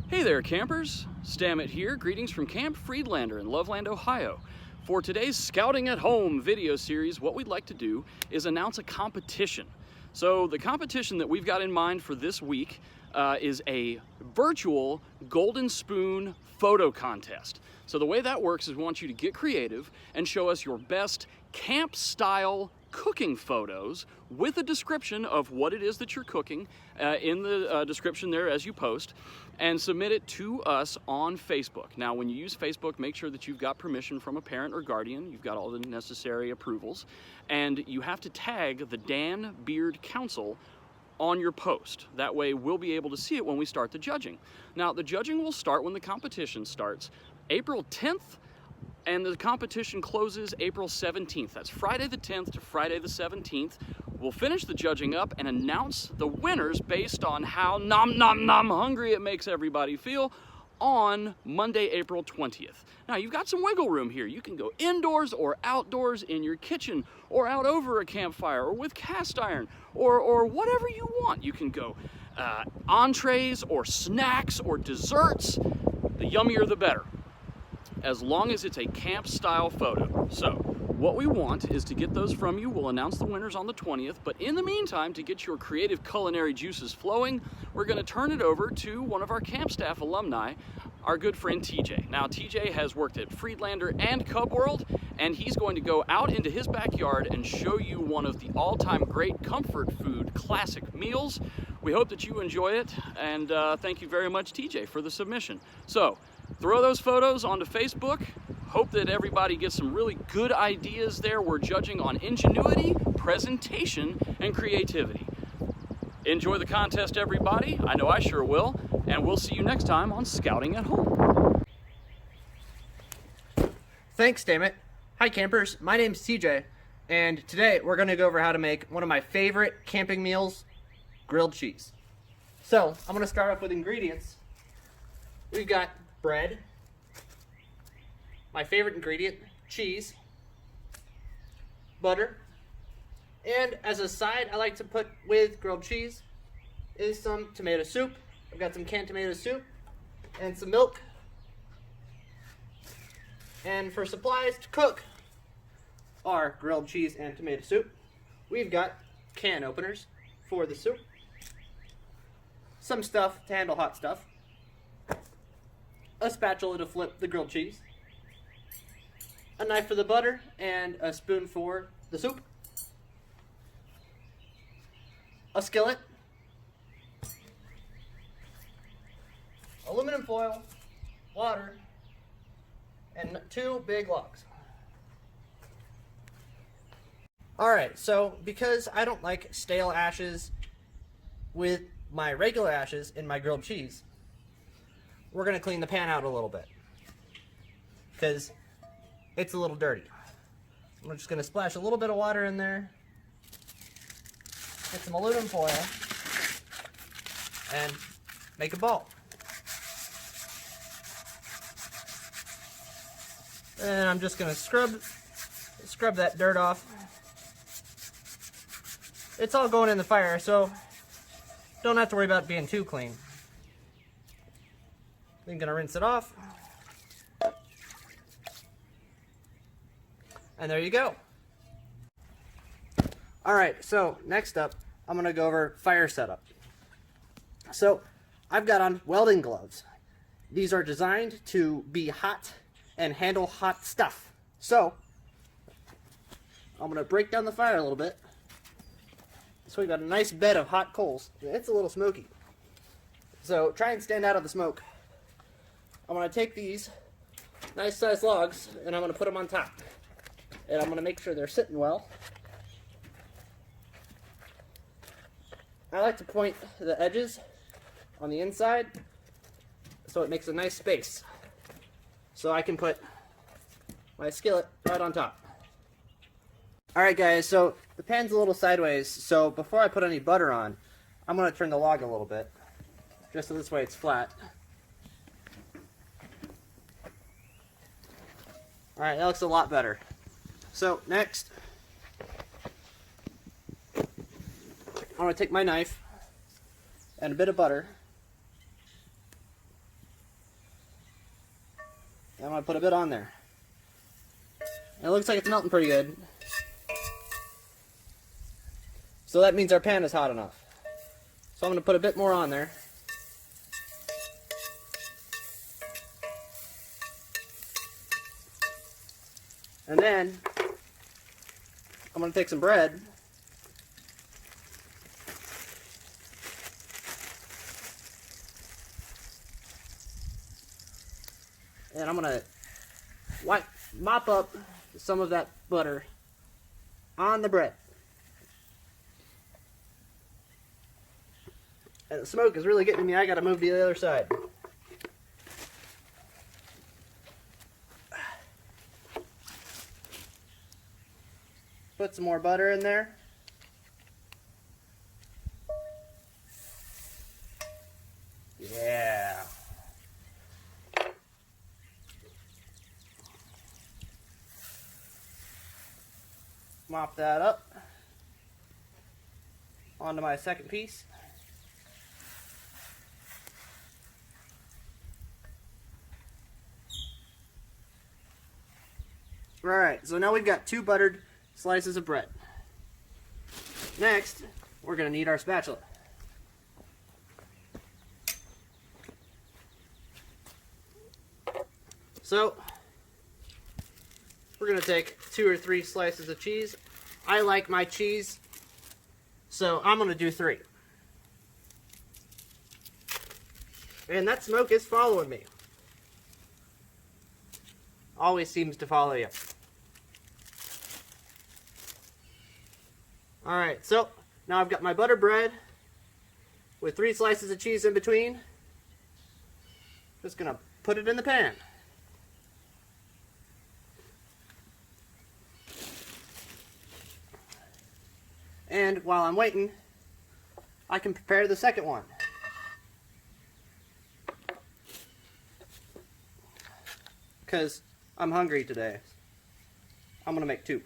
Hey there, campers. Stammet here. Greetings from Camp Friedlander in Loveland, Ohio. For today's Scouting at Home video series, what we'd like to do is announce a competition. So the competition that we've got in mind for this week is a virtual Golden Spoon photo contest. So the way that works is we want you to get creative and show us your best camp-style cooking photos with a description of what it is that you're cooking in the description there as you post, and submit it to us on Facebook. Now, when you use Facebook, make sure that you've got permission from a parent or guardian, you've got all the necessary approvals, and you have to tag the Dan Beard Council on your post. That way we'll be able to see it when we start the judging. Now, the judging will start when the competition starts, April 10th, and the competition closes April 17th. That's Friday the 10th to Friday the 17th. We'll finish the judging up and announce the winners based on how nom nom nom hungry it makes everybody feel on Monday, April 20th. Now, you've got some wiggle room here. You can go indoors or outdoors in your kitchen or out over a campfire or with cast iron or whatever you want. You can go entrees or snacks or desserts. The yummier the better, as long as it's a camp-style photo. So what we want is to get those from you. We'll announce the winners on the 20th, but in the meantime, to get your creative culinary juices flowing, we're gonna turn it over to one of our camp staff alumni, our good friend TJ. Now, TJ has worked at Friedlander and Cub World, and he's going to go out into his backyard and show you one of the all-time great comfort food classic meals. We hope that you enjoy it, and thank you very much, TJ, for the submission. So, throw those photos onto Facebook. Hope that everybody gets some really good ideas there. We're judging on ingenuity, presentation, and creativity. Enjoy the contest, everybody. I know I sure will. And we'll see you next time on Scouting at Home. Thanks, dammit. Hi, campers. My name's TJ, and today we're going to go over how to make one of my favorite camping meals, grilled cheese. So, I'm going to start off with ingredients. We've got bread, my favorite ingredient, cheese, butter, and as a side I like to put with grilled cheese is some tomato soup. I've got some canned tomato soup and some milk. And for supplies to cook our grilled cheese and tomato soup, we've got can openers for the soup, some stuff to handle hot stuff, a spatula to flip the grilled cheese, a knife for the butter, and a spoon for the soup, a skillet, aluminum foil, water, and 2 big logs. Alright, so because I don't like stale ashes with my regular ashes in my grilled cheese, we're going to clean the pan out a little bit because it's a little dirty. I'm just going to splash a little bit of water in there, get some aluminum foil, and make a ball. And I'm just going to scrub that dirt off. It's all going in the fire, so don't have to worry about being too clean. Then going to rinse it off. And there you go. Alright, so next up, I'm going to go over fire setup. So, I've got on welding gloves. These are designed to be hot and handle hot stuff. So, I'm going to break down the fire a little bit. So we've got a nice bed of hot coals. It's a little smoky. So try and stand out of the smoke. I'm going to take these nice sized logs and I'm going to put them on top. And I'm going to make sure they're sitting well. I like to point the edges on the inside so it makes a nice space. So I can put my skillet right on top. Alright guys, so the pan's a little sideways, so before I put any butter on, I'm going to turn the log a little bit, just so this way it's flat. Alright, that looks a lot better. So next, I'm going to take my knife and a bit of butter, going to put a bit on there. And it looks like it's melting pretty good. So that means our pan is hot enough. So I'm going to put a bit more on there. And then I'm going to take some bread and I'm going to mop up some of that butter on the bread. And the smoke is really getting to me. I got to move to the other side. Put some more butter in there. Yeah. Mop that up. Onto my second piece. Alright, so now we've got 2 buttered slices of bread. Next, we're going to need our spatula. So, we're going to take 2 or 3 slices of cheese. I like my cheese, so I'm going to do 3. And that smoke is following me. Always seems to follow you. Alright, so now I've got my butter bread with 3 slices of cheese in between. Just going to put it in the pan. And while I'm waiting, I can prepare the second one. Because I'm hungry today. I'm going to make 2.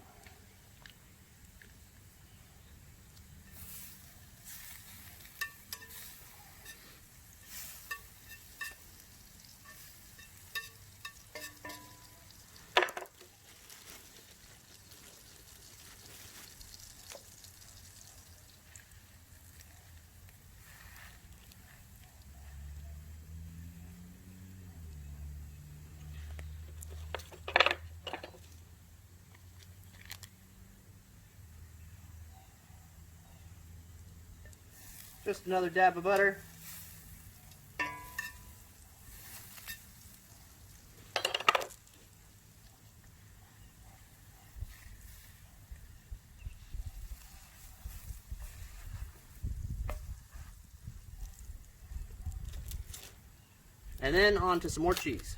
Just another dab of butter. And then on to some more cheese.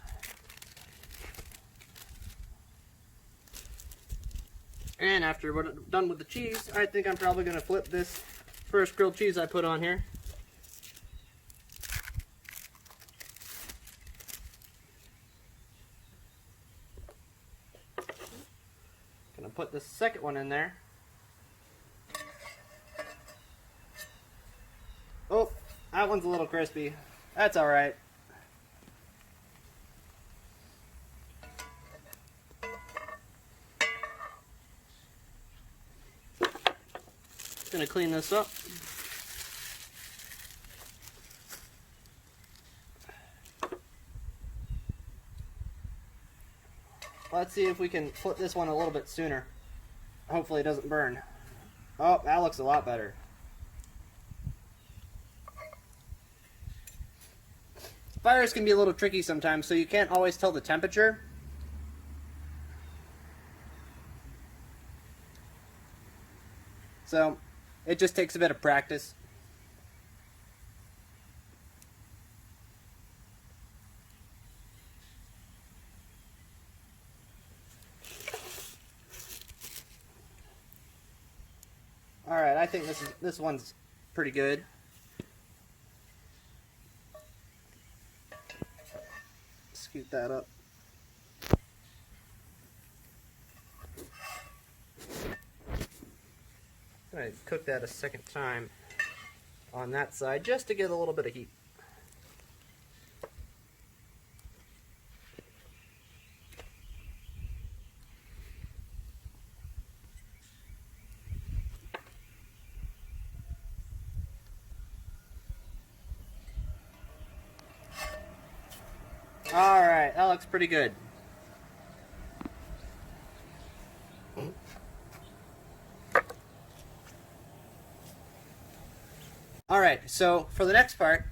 And after we're done with the cheese, I think I'm probably going to flip this first grilled cheese I put on here. Gonna put the second one in there. Oh, that one's a little crispy. That's all right. Gonna clean this up. Let's see if we can flip this one a little bit sooner. Hopefully it doesn't burn. Oh, that looks a lot better. Fires can be a little tricky sometimes, so you can't always tell the temperature. So, it just takes a bit of practice. Alright, I think this one's pretty good. Scoot that up. I'm going to cook that a second time on that side just to get a little bit of heat. Alright, that looks pretty good. Alright, so for the next part,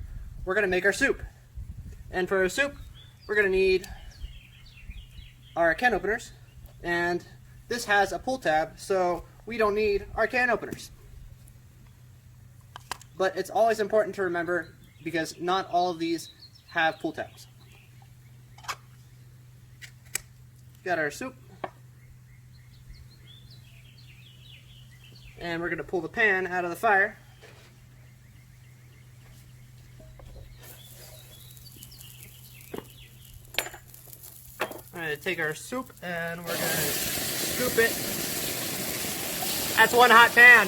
we're going to make our soup. And for our soup, we're going to need our can openers. And this has a pull tab, so we don't need our can openers. But it's always important to remember because not all of these have pull tabs. Got our soup. And we're going to pull the pan out of the fire. I'm going to take our soup and we're going to scoop it. That's one hot pan.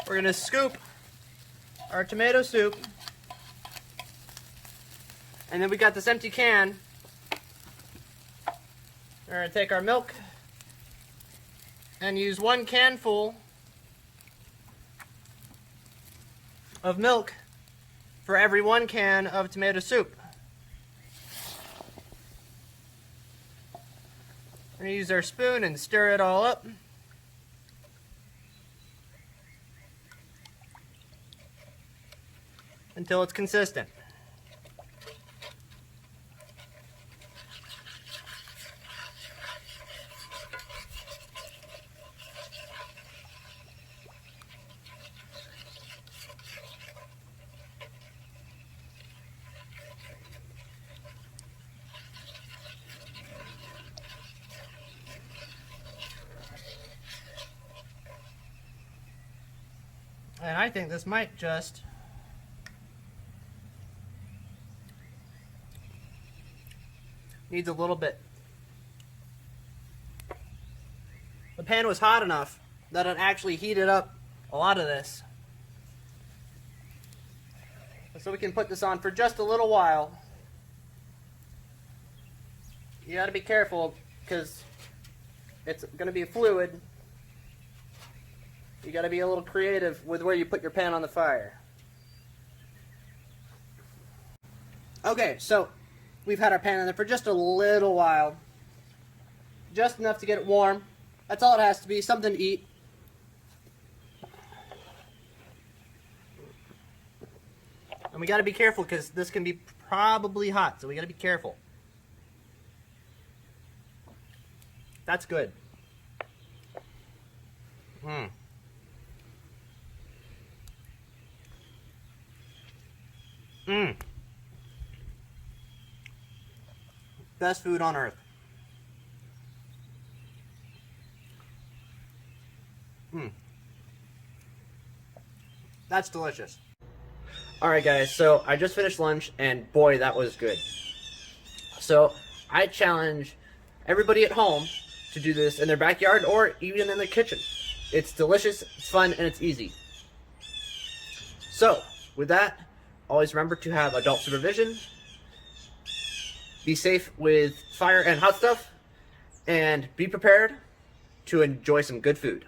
We're going to scoop our tomato soup. And then we got this empty can. We're going to take our milk and use 1 can full of milk for every 1 can of tomato soup. We're going to use our spoon and stir it all up. Until it's consistent. And I think this might just needs a little bit. The pan was hot enough that it actually heated up a lot of this. So we can put this on for just a little while. You gotta be careful because it's gonna be a fluid. You gotta be a little creative with where you put your pan on the fire. Okay, so we've had our pan in there for just a little while. Just enough to get it warm. That's all it has to be, something to eat. And we gotta be careful because this can be probably hot, so we gotta be careful. That's good. Best food on earth. That's delicious. Alright guys, so I just finished lunch and boy, that was good. So I challenge everybody at home to do this in their backyard or even in their kitchen. It's delicious, it's fun, and it's easy. So, with that, always remember to have adult supervision, be safe with fire and hot stuff, and be prepared to enjoy some good food.